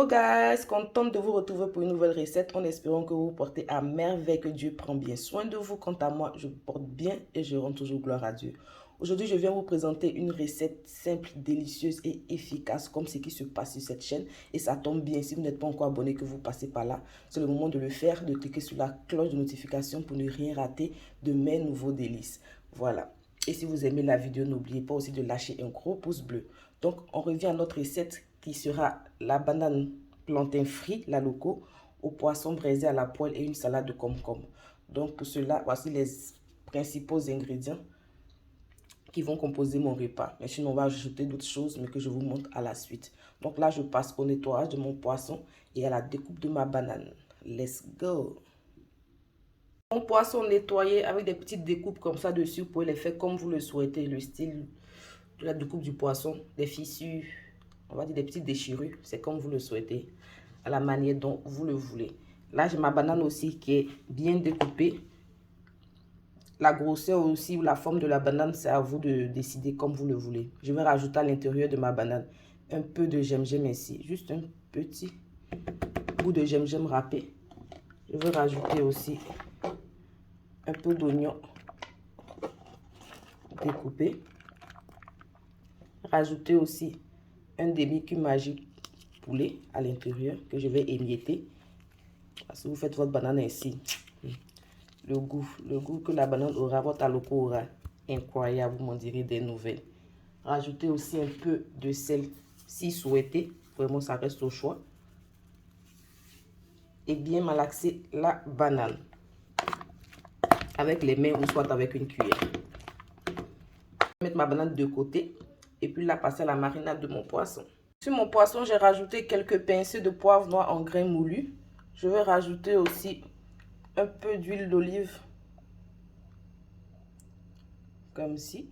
Hello guys, contente de vous retrouver pour une nouvelle recette en espérant que vous vous portez à merveille, que Dieu prend bien soin de vous. Quant à moi, je me porte bien et je rends toujours gloire à Dieu. Aujourd'hui, je viens vous présenter une recette simple, délicieuse et efficace comme ce qui se passe sur cette chaîne. Et ça tombe bien, si vous n'êtes pas encore abonné, que vous passez par là, c'est le moment de le faire, de cliquer sur la cloche de notification pour ne rien rater de mes nouveaux délices. Voilà. Et si vous aimez la vidéo, n'oubliez pas aussi de lâcher un gros pouce bleu. Donc, on revient à notre recette qui sera la banane plantain frit, la loco, au poisson braisé à la poêle et une salade de concombre. Donc, pour cela, voici les principaux ingrédients qui vont composer mon repas. Mais sinon, on va ajouter d'autres choses, mais que je vous montre à la suite. Donc là, je passe au nettoyage de mon poisson et à la découpe de ma banane. Let's go! Mon poisson nettoyé avec des petites découpes comme ça dessus, vous pouvez les faire comme vous le souhaitez. Le style de la découpe du poisson, des fissures, on va dire des petites déchirures, c'est comme vous le souhaitez, à la manière dont vous le voulez. Là, j'ai ma banane aussi qui est bien découpée. La grosseur aussi ou la forme de la banane, c'est à vous de décider comme vous le voulez. Je vais rajouter à l'intérieur de ma banane un peu de gingembre ici, juste un petit bout de gingembre râpé. Je vais rajouter aussi un peu d'oignon découpé. Rajouter aussi un demi-cuve magique poulet à l'intérieur que je vais émietter. Si vous faites votre banane ainsi, le goût que la banane aura, votre aloco aura, incroyable, vous m'en direz des nouvelles. Rajoutez aussi un peu de sel si souhaité, vraiment ça reste au choix. Et bien malaxer la banane avec les mains ou soit avec une cuillère. Je vais mettre ma banane de côté et puis la passer à la marinade de mon poisson. Sur mon poisson, j'ai rajouté quelques pincées de poivre noir en grains moulus. Je vais rajouter aussi un peu d'huile d'olive, comme ci.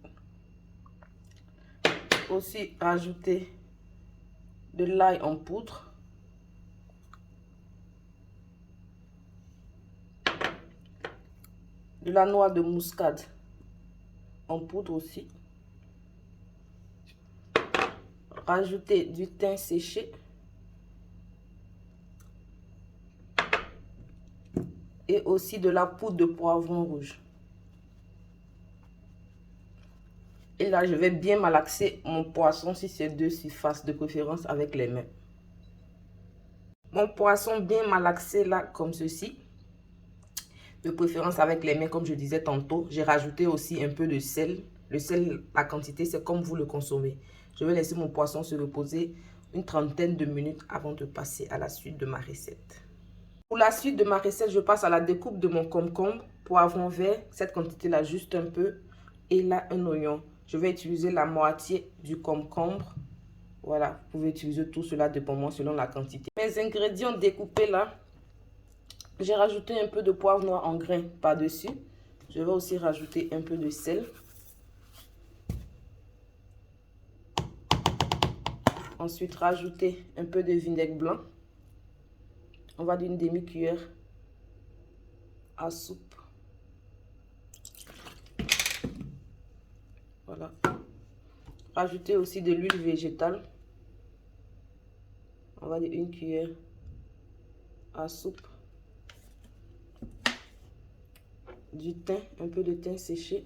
Aussi rajouter de l'ail en poudre. De la noix de muscade en poudre aussi. Rajouter du thym séché. Et aussi de la poudre de poivron rouge. Et là, je vais bien malaxer mon poisson sur ces deux surfaces, de préférence avec les mains. Mon poisson bien malaxé là, comme ceci. De préférence avec les mains, comme je disais tantôt. J'ai rajouté aussi un peu de sel. Le sel, la quantité, c'est comme vous le consommez. Je vais laisser mon poisson se reposer une trentaine de minutes avant de passer à la suite de ma recette. Pour la suite de ma recette, je passe à la découpe de mon concombre, poivron vert, cette quantité-là juste un peu, et là un oignon. Je vais utiliser la moitié du concombre. Voilà, vous pouvez utiliser tout cela dépendamment selon la quantité. Mes ingrédients découpés là, j'ai rajouté un peu de poivre noir en grains par-dessus. Je vais aussi rajouter un peu de sel. Ensuite, rajouter un peu de vinaigre blanc. On va d'une demi-cuillère à soupe. Voilà. Rajouter aussi de l'huile végétale. On va dire une cuillère à soupe. Du thym, un peu de thym séché.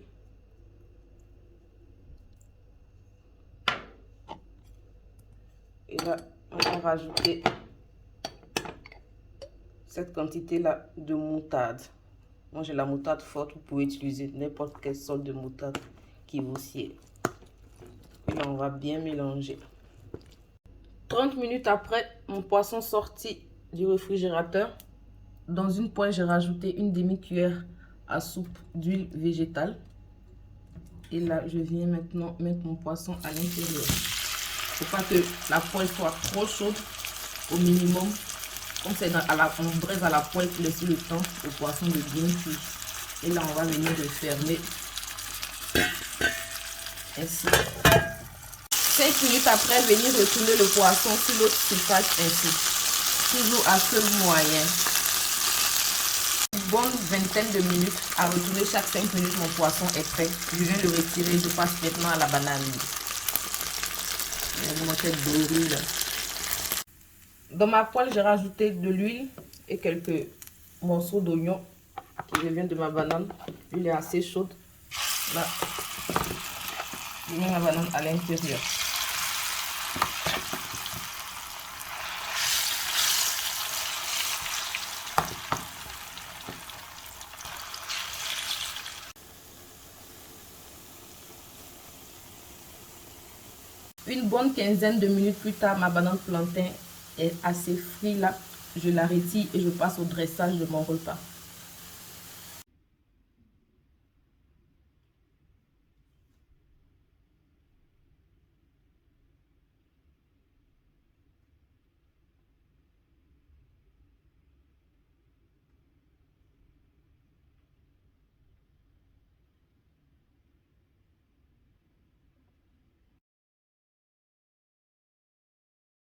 Et là, on va rajouter cette quantité-là de moutarde. Moi, j'ai la moutarde forte. Vous pouvez utiliser n'importe quelle sorte de moutarde qui vous sied. Et là, on va bien mélanger. 30 minutes après, mon poisson sorti du réfrigérateur. Dans une poêle, j'ai rajouté une demi-cuillère à soupe d'huile végétale. Et là, je viens maintenant mettre mon poisson à l'intérieur. Il ne faut pas que la poêle soit trop chaude, au minimum. Comme c'est on braise à la poêle pour laisser le temps au poisson de bien cuire. Et là, on va venir le fermer. Ainsi. 5 minutes après, venir retourner le poisson sur l'autre surface ainsi. Toujours à feu moyen. Une bonne vingtaine de minutes à retourner chaque 5 minutes, mon poisson est prêt. Je viens le retirer, je passe maintenant à la banane. Il y a cette dorée là. Dans ma poêle, j'ai rajouté de l'huile et quelques morceaux d'oignon qui viennent de ma banane. L'huile est assez chaude. Là, je mets ma banane à l'intérieur. Une bonne quinzaine de minutes plus tard, ma banane plantain est assez frite là. Je la retire et je passe au dressage de mon repas.